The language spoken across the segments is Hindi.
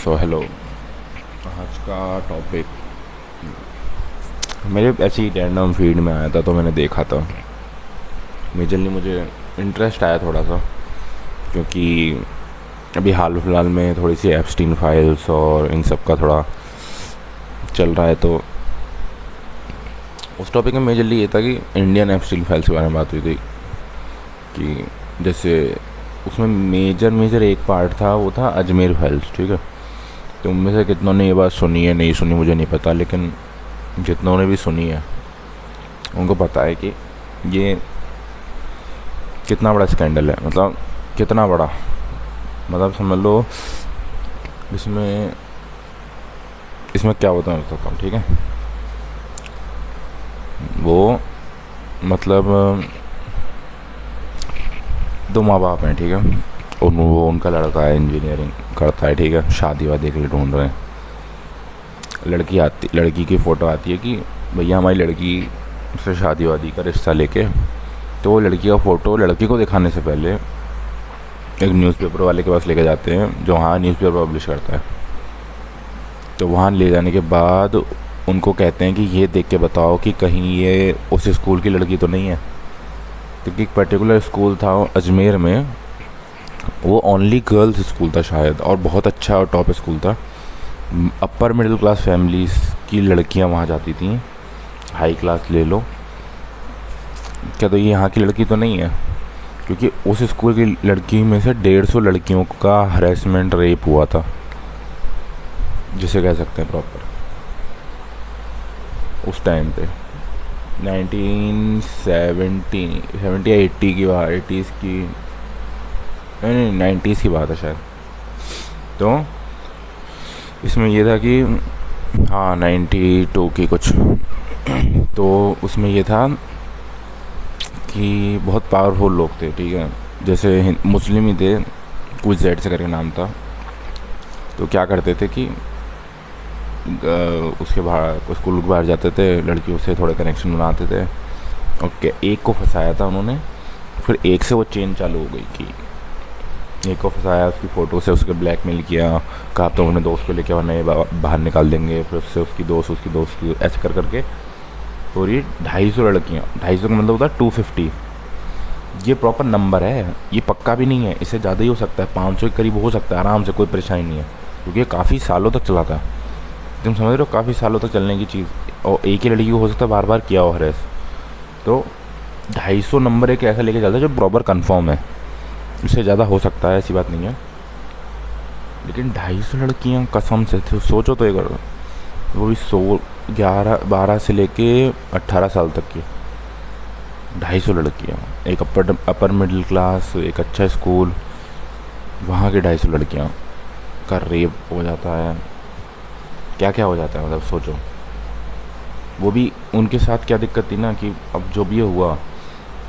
So hello. आज का टॉपिक मेरे ऐसे ही रैंडम फीड में आया था तो मैंने देखा था। मेजरली मुझे इंटरेस्ट आया थोड़ा सा, क्योंकि अभी हाल फिलहाल में थोड़ी सी एप्स्टीन फाइल्स और इन सब का थोड़ा चल रहा है। तो उस टॉपिक में मेजरली ये था कि इंडियन एप्स्टीन फाइल्स के बारे में बात हुई थी कि जैसे उसमें मेजर मेजर एक पार्ट था, वो था अजमेर फाइल्स। ठीक है, तो उनमें से कितनों ने ये बात सुनी है नहीं सुनी मुझे नहीं पता, लेकिन जितनों ने भी सुनी है उनको पता है कि ये कितना बड़ा स्कैंडल है। मतलब कितना बड़ा, मतलब समझ लो इसमें इसमें क्या होता है सकता हूँ। ठीक है, वो मतलब दो माँ बाप हैं। ठीक है, वो उनका लड़का है, इंजीनियरिंग करता है। ठीक है, शादी वादी के लिए ढूंढ रहे हैं। लड़की की फ़ोटो आती है कि भैया हमारी लड़की से शादी वादी का रिश्ता लेके। तो वो लड़की का फ़ोटो लड़की को दिखाने से पहले एक न्यूज़पेपर वाले के पास लेके जाते हैं जो वहाँ न्यूज़पेपर पब्लिश करता है। तो वहाँ ले जाने के बाद उनको कहते हैं कि ये देख के बताओ कि कहीं ये उस स्कूल की लड़की तो नहीं है, क्योंकि एक पर्टिकुलर स्कूल था अजमेर में, वो ओनली गर्ल्स स्कूल था शायद, और बहुत अच्छा और टॉप स्कूल था। अपर मिडिल क्लास फैमिलीज़ की लड़कियां वहाँ जाती थी, हाई क्लास ले लो। क्या तो ये यहाँ की लड़की तो नहीं है? क्योंकि उस स्कूल की लड़की में से 150 लड़कियों का हरेसमेंट रेप हुआ था, जिसे कह सकते हैं प्रॉपर उस टाइम पे 1970 या 80 की बात, 80s की नहीं 90s की बात है शायद। तो इसमें ये था कि हाँ 92 की कुछ। तो उसमें ये था कि बहुत पावरफुल लोग थे। ठीक है, जैसे मुस्लिम ही थे, कुछ जेड से करके नाम था। तो क्या करते थे कि उसके बाहर स्कूल के बाहर जाते थे, लड़कियों से थोड़े कनेक्शन बनाते थे। ओके, एक को फंसाया था उन्होंने, फिर एक से वो चेन चालू हो गई कि एक को फंसाया, उसकी फ़ोटो से उसके ब्लैकमेल किया, कहा तो अपने दोस्त को लेके और नए बाहर निकाल देंगे, फिर उससे उसकी दोस्त की ऐसे कर करके पूरी 250 लड़कियाँ। 250 का मतलब होता है 250। ये प्रॉपर नंबर है, ये पक्का भी नहीं है, इससे ज़्यादा ही हो सकता है, 500 के करीब हो सकता है आराम से, कोई परेशानी नहीं है, क्योंकि ये काफ़ी सालों तक चला था। तुम समझ रहे हो, काफ़ी सालों तक चलने की चीज़, और एक ही लड़की को हो सकता है बार बार किया हो हरेस। तो 250 नंबर एक ऐसा लेके चलता है जो प्रॉपर कन्फर्म है, इससे ज़्यादा हो सकता है, ऐसी बात नहीं है। लेकिन 250 लड़कियाँ कसम से थे, सोचो तो एक बार, वो भी 12 से लेके 18 साल तक की 250 लड़कियाँ। एक अपर मिडिल क्लास, एक अच्छा स्कूल, वहाँ की 250 लड़कियाँ का रेप हो जाता है। क्या क्या हो जाता है, मतलब सोचो। वो भी उनके साथ क्या दिक्कत थी ना कि अब जो भी हुआ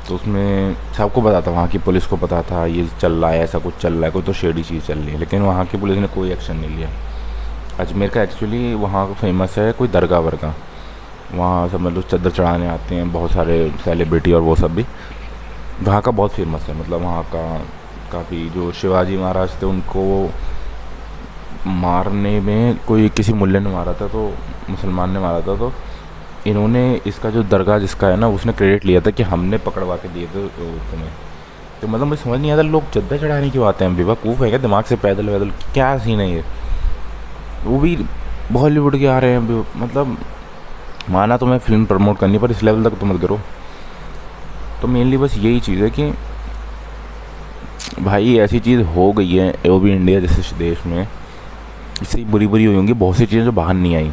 तो उसमें सबको पता था, वहाँ की पुलिस को पता था ये चल रहा है, ऐसा कुछ चल रहा है, कोई तो शेडी चीज़ चल रही है, लेकिन वहाँ की पुलिस ने कोई एक्शन नहीं लिया। अजमेर का एक्चुअली वहाँ फेमस है कोई दरगाह वर्गा, वहाँ सब मतलब चद्दर चढ़ाने आते हैं बहुत सारे सेलिब्रिटी, और वो सब भी वहाँ का बहुत फेमस है। मतलब वहाँ का काफ़ी, जो शिवाजी महाराज थे उनको मारने में कोई किसी मुल्ले ने मारा था, तो मुसलमान ने मारा था, तो इन्होंने इसका जो दरगाह जिसका है ना, उसने क्रेडिट लिया था कि हमने पकड़वा के दिए थे तुम्हें। तो मतलब मुझे समझ नहीं आता, लोग चद्दर चढ़ाने की बात है, बेवकूफ़ है क्या दिमाग से? पैदल वैदल क्या सीन है ये? वो भी बॉलीवुड के आ रहे हैं। मतलब माना तो मैं फिल्म प्रमोट करनी, पर इस लेवल तक तो मत करो। तो मेनली बस यही चीज़ है कि भाई ऐसी चीज़ हो गई है, वो भी इंडिया जैसे देश में, इससे बुरी बुरी हुई होंगी बहुत सी चीज़ें जो बाहर नहीं आई।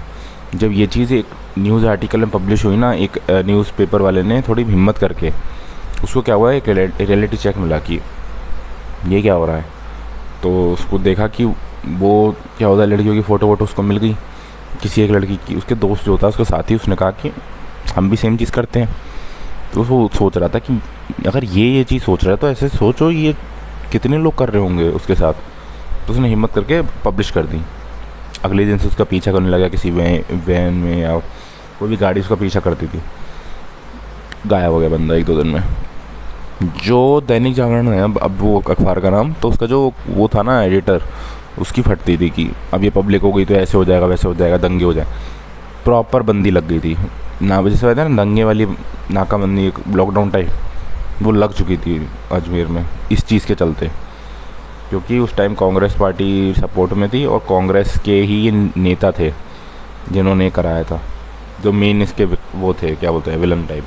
जब ये चीज़ एक न्यूज़ आर्टिकल में पब्लिश हुई ना, एक न्यूज़पेपर वाले ने थोड़ी हिम्मत करके, उसको क्या हुआ, एक रियलिटी चेक मिला कि ये क्या हो रहा है। तो उसको देखा कि वो क्या होता है, लड़कियों की फ़ोटो वोटो उसको मिल गई, किसी एक लड़की की, उसके दोस्त जो था उसके साथी, उसने कहा कि हम भी सेम चीज़ करते हैं। तो वो सोच रहा था कि अगर ये चीज़ सोच रहा है तो ऐसे सोचो ये कितने लोग कर रहे होंगे उसके साथ। तो उसने हिम्मत करके पब्लिश कर दी। अगले दिन से उसका पीछा करने लगा, किसी वैन में या कोई भी गाड़ी उसका पीछा करती थी। गायब हो गया बंदा 1-2 दिन में। जो दैनिक जागरण है अब वो अखबार का नाम, तो उसका जो वो था ना एडिटर, उसकी फटती थी कि अब ये पब्लिक हो गई तो ऐसे हो जाएगा वैसे हो जाएगा, दंगे हो जाए। प्रॉपर बंदी लग गई थी ना, जैसे कहते हैं ना दंगे वाली नाकाबंदी, एक लॉकडाउन टाइप, वो लग चुकी थी अजमेर में इस चीज़ के चलते, क्योंकि उस टाइम कांग्रेस पार्टी सपोर्ट में थी और कांग्रेस के ही ये नेता थे जिन्होंने कराया था, जो मेन इसके वो थे, क्या बोलते हैं, विलन टाइप।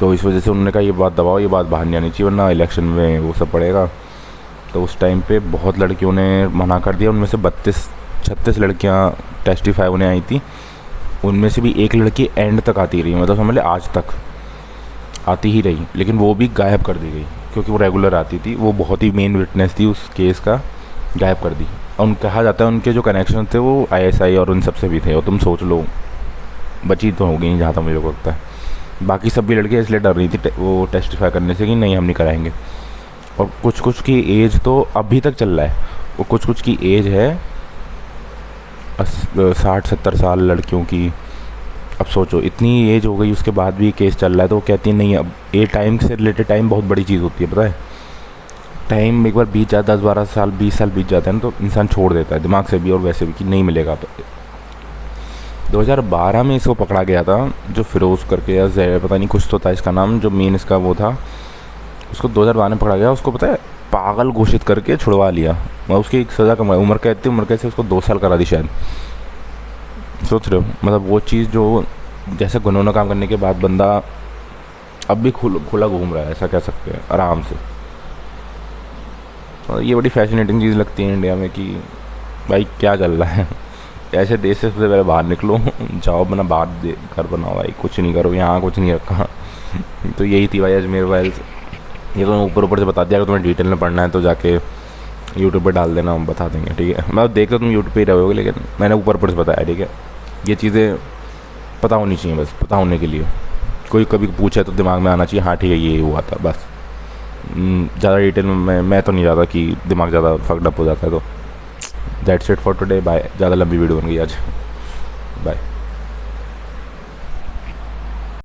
तो इस वजह से उन्होंने कहा ये बात दबाओ, ये बात बाहर नहीं आनी चाहिए वरना इलेक्शन में वो सब पड़ेगा। तो उस टाइम पे बहुत लड़कियों ने मना कर दिया, उनमें से 32-36 लड़कियाँ टेस्टिफाई होने आई थी, उनमें से भी एक लड़की एंड तक आती रही, मतलब समझ ले आज तक आती ही रही, लेकिन वो भी गायब कर दी गई क्योंकि वो रेगुलर आती थी, वो बहुत ही मेन विटनेस थी उस केस का, गायब कर दी। और कहा जाता है उनके जो कनेक्शन थे वो आईएसआई और उन सबसे भी थे, और तुम सोच लो बची तो हो गई जहाँ तक मुझे लगता है। बाकी सब भी लड़कियाँ इसलिए डर रही थी वो टेस्टिफाई करने से कि नहीं हम नहीं कराएंगे। और कुछ कुछ की एज तो अभी तक चल रहा है, और कुछ कुछ की एज है 60-70 साल लड़कियों की। अब सोचो इतनी एज हो गई उसके बाद भी केस चल रहा है, तो वो कहती है नहीं, अब ये टाइम से रिलेटेड टाइम बहुत बड़ी चीज़ होती है, पता है। टाइम एक बार बीत जाता है, 10-12 साल 20 साल बीत जाता है ना, तो इंसान छोड़ देता है दिमाग से भी और वैसे भी कि नहीं मिलेगा। तो 2012 में इसको पकड़ा गया था, जो फिरोज़ करके या जहर पता नहीं कुछ तो था इसका नाम, जो मेन इसका वो था, उसको 2012 में पकड़ा गया। उसको पता है पागल घोषित करके छुड़वा लिया, मैं उसकी एक सज़ा कम उम्र कैद थी, उम्र कैद से उसको 2 साल करा दी शायद। सोच रहे हो मतलब वो चीज़ जो जैसे घुनौना काम करने के बाद बंदा अब भी खुला घूम रहा है, ऐसा कह सकते हैं आराम से। और ये बड़ी फैसिनेटिंग चीज़ लगती है इंडिया में कि भाई क्या चल रहा है, ऐसे देश से सबसे पहले बाहर निकलो, जाओ अपना बाहर घर बनाओ भाई, कुछ नहीं करो, यहाँ कुछ नहीं रखा। तो यही थी भाई अजमेर फाइल्स। ये तो ऊपर ऊपर से बता दिया, अगर तुम्हें डिटेल में पढ़ना है तो जाके यूट्यूब पे डाल देना, हम बता देंगे, ठीक है। मैं देख तो तुम यूट्यूब पे ही रहोगे, लेकिन मैंने ऊपर ऊपर से बताया, ठीक है। ये चीज़ें पता होनी चाहिए, बस पता होने के लिए कोई कभी पूछे तो दिमाग में आना चाहिए, हाँ ठीक है ये हुआ था, बस। ज़्यादा डिटेल में मैं तो नहीं जाता कि दिमाग ज़्यादा फक्ड अप हो जाता है। तो that's it for today, bye. ज़्यादा लंबी वीडियो बन गई आज, बाय।